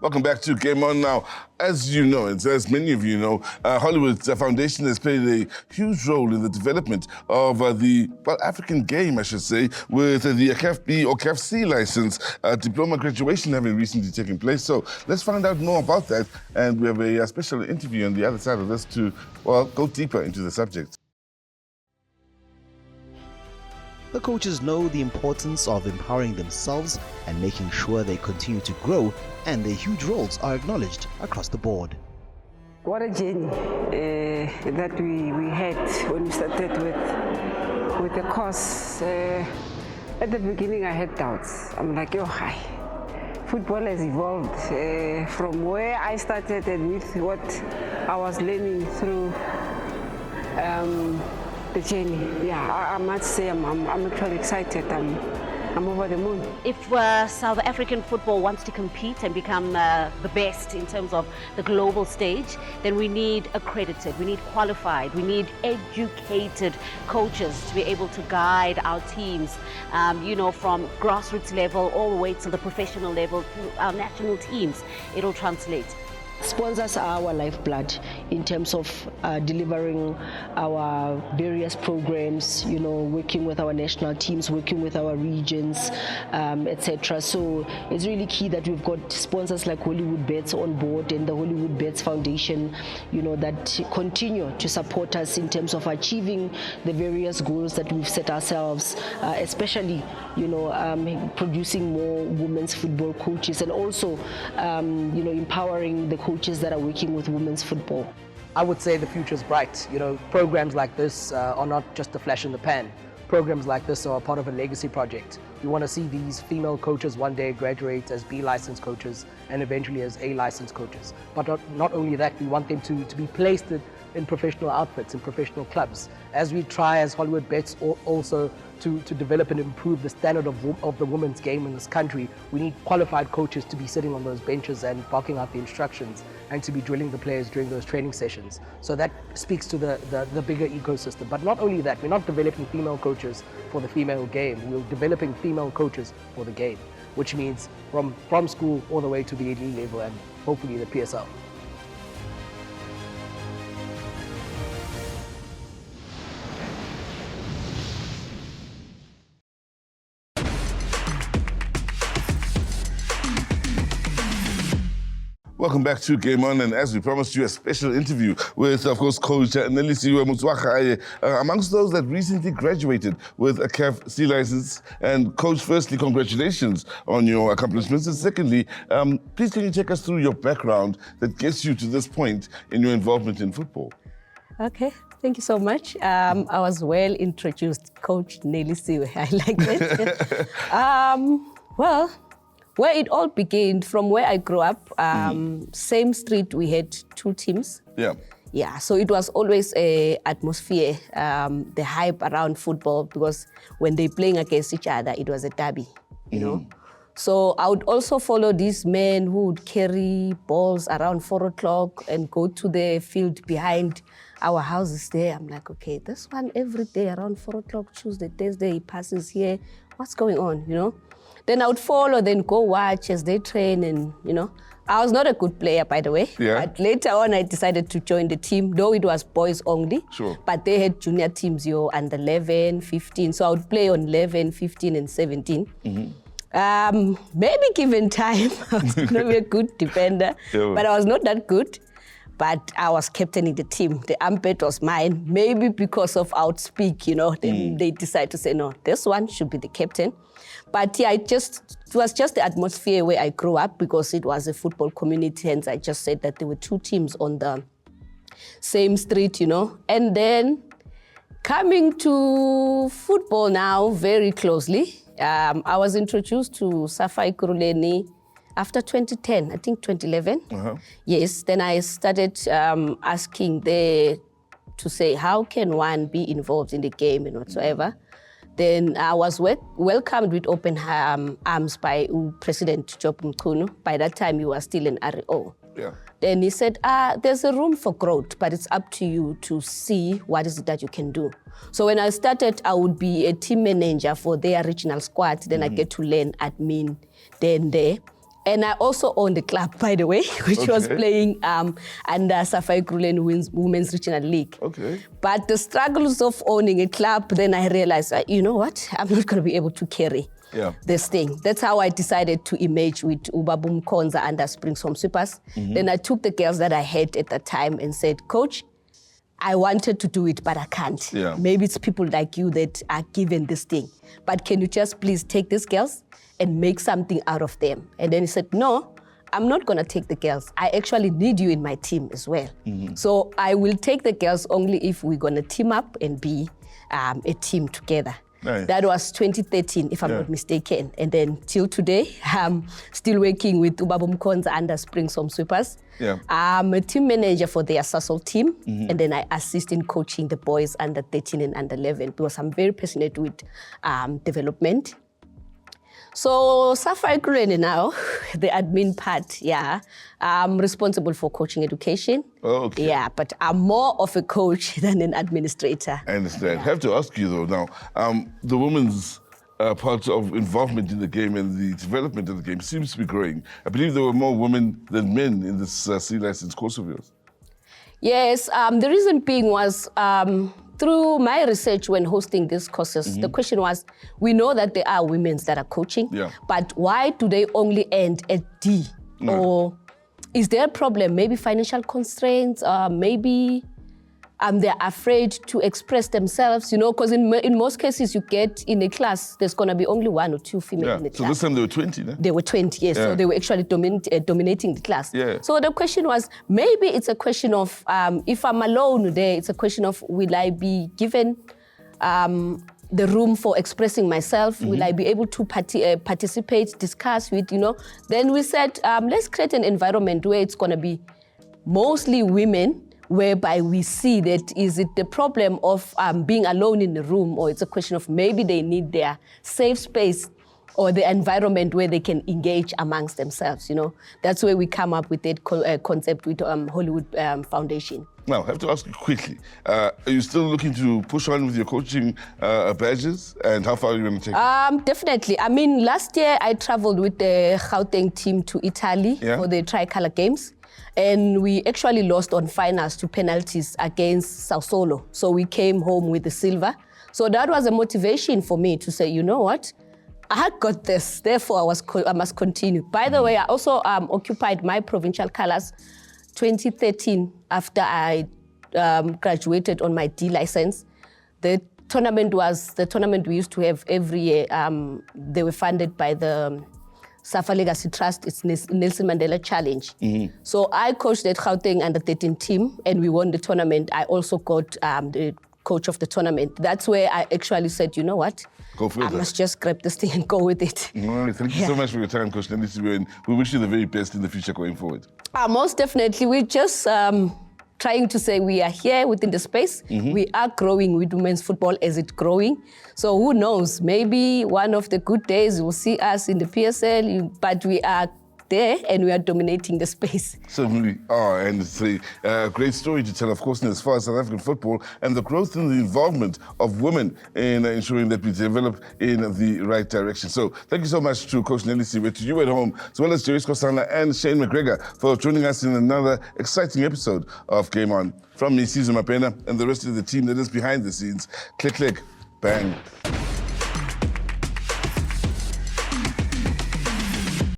Welcome back to Game On Now. As you know, and as many of you know, Hollywood Foundation has played a huge role in the development of the African game, I should say, with the CAF B or CAF C license diploma graduation having recently taken place. So let's find out more about that. And we have a special interview on the other side of this to, well, go deeper into the subject. The coaches know the importance of empowering themselves and making sure they continue to grow, and their huge roles are acknowledged across the board. What a journey that we had when we started with the course. At the beginning I had doubts. I'm like, oh hi. Football has evolved from where I started and with what I was learning through the journey. Yeah, I must say I'm actually excited. I'm over the moon. If South African football wants to compete and become the best in terms of the global stage, then we need accredited, we need qualified, we need educated coaches to be able to guide our teams, from grassroots level all the way to the professional level, to our national teams. It'll translate. Sponsors are our lifeblood in terms of delivering our various programs, working with our national teams, working with our regions, etc. So it's really key that we've got sponsors like Hollywood Bets on board and the Hollywood Bets Foundation, that continue to support us in terms of achieving the various goals that we've set ourselves, especially, producing more women's football coaches and also, empowering the coaches that are working with women's football. I would say the future is bright. Programs like this are not just a flash in the pan. Programs like this are part of a legacy project. We want to see these female coaches one day graduate as B licensed coaches and eventually as A licensed coaches. But not only that, we want them to be placed in professional outfits, in professional clubs. As we try as Hollywood Bets also to develop and improve the standard of the women's game in this country, we need qualified coaches to be sitting on those benches and barking out the instructions and to be drilling the players during those training sessions. So that speaks to the bigger ecosystem. But not only that, we're not developing female coaches for the female game, we're developing female coaches for the game, which means from school all the way to the elite level and hopefully the PSL. Welcome back to Game On, and as we promised you, a special interview with, of course, Coach Nelisiwe Motsoagae, amongst those that recently graduated with a CAF C license. And Coach, firstly, congratulations on your accomplishments. And secondly, please can you take us through your background that gets you to this point in your involvement in football? Okay, thank you so much. I was well introduced, Coach Nelisiwe. I like it. Where it all began, from where I grew up, same street, we had two teams. Yeah, so it was always a atmosphere, the hype around football, because when they're playing against each other, it was a derby, you know. So I would also follow these men who would carry balls around 4 o'clock and go to the field behind our houses there. I'm like, okay, this one every day around 4 o'clock, Tuesday, Thursday, he passes here. What's going on, Then I would follow, then go watch as they train and, I was not a good player, by the way. Yeah. But later on, I decided to join the team, though it was boys only. Sure. But they had junior teams, under 11, 15. So I would play on 11, 15, and 17. Maybe given time, I was going to be a good defender. Yeah. But I was not that good. But I was captaining the team. The armband was mine. Maybe because of outspeak, then they decided to say, no, this one should be the captain. But yeah, it was just the atmosphere where I grew up, because it was a football community. Hence, I just said that there were two teams on the same street, And then coming to football now very closely, I was introduced to Safai Kuruleni after 2010, I think 2011. Yes, then I started asking there to say, how can one be involved in the game and whatsoever? Then I was welcomed with open arms by President Job Mkhunu. By that time, he was still in REO. Yeah. Then he said, there's a room for growth, but it's up to you to see what is it that you can do. So when I started, I would be a team manager for their regional squad. Then I get to learn admin then there. And I also owned a club, by the way, which was Okay. playing under Fut-Afrique Women's Regional League. Okay. But the struggles of owning a club, then I realized, you know what? I'm not going to be able to carry this thing. That's how I decided to emerge with Ubabum Konza under Springs Home Sweepers. Then I took the girls that I had at the time and said, Coach, I wanted to do it, but I can't. Yeah. Maybe it's people like you that are given this thing. But can you just please take these girls and make something out of them? And then he said, no, I'm not going to take the girls. I actually need you in my team as well. So I will take the girls only if we're going to team up and be a team together. Nice. That was 2013, if I'm not mistaken. And then till today, I'm still working with Ubabum Konza under Springs Home Sweepers. Yeah. I'm a team manager for their Sasol team, and then I assist in coaching the boys under 13 and under 11 because I'm very passionate with development. So Fut-Afrique now, the admin part, I'm responsible for coaching education. Okay. Yeah, but I'm more of a coach than an administrator. I understand. I have to ask you though now, the women's part of involvement in the game and the development of the game seems to be growing. I believe there were more women than men in this C-license course of yours. Yes, the reason being was through my research when hosting these courses, the question was, we know that there are women that are coaching, but why do they only end at D? Or is there a problem? Maybe financial constraints, maybe they're afraid to express themselves, because in most cases you get in a class, there's going to be only 1 or 2 female in the class. So this time they were 20, no? They were 20, yes. So they were actually dominating the class. Yeah. So the question was, maybe it's a question of, if I'm alone there, it's a question of, will I be given the room for expressing myself? Will I be able to participate, discuss with, Then we said, let's create an environment where it's going to be mostly women, whereby we see that is it the problem of being alone in the room, or it's a question of maybe they need their safe space or the environment where they can engage amongst themselves, That's where we come up with that concept with Hollywood Foundation. Now, I have to ask you quickly, are you still looking to push on with your coaching badges, and how far are you going to take it? Definitely. I mean, last year I traveled with the Gauteng team to Italy for the Tricolor Games. And we actually lost on finals to penalties against Sassuolo. So we came home with the silver. So that was a motivation for me to say, you know what? I got this, therefore I must continue. By the way, I also occupied my provincial colors 2013 after I graduated on my D license. The tournament was the tournament we used to have every year. They were funded by the Safa Legacy Trust. It's Nelson Mandela Challenge. So I coached that Gauteng under 13 team and we won the tournament. I also got the coach of the tournament. That's where I actually said, you know what? Go for it. I must just grab this thing and go with it. All right, thank you so much for your time, Coach Nelisiwe, and we wish you the very best in the future going forward. Most definitely. We're just trying to say we are here within the space. We are growing with women's football as it's growing. So who knows, maybe one of the good days you'll see us in the PSL, but we are there and we are dominating the space. Certainly are, and it's a great story to tell, of course, as far as South African football and the growth and the involvement of women in ensuring that we develop in the right direction. So thank you so much to Coach Nelisiwe, to you at home, as well as Joyce Kosana and Shane McGregor for joining us in another exciting episode of Game On. From me, Sizwe and the rest of the team that is behind the scenes, click, click, bang.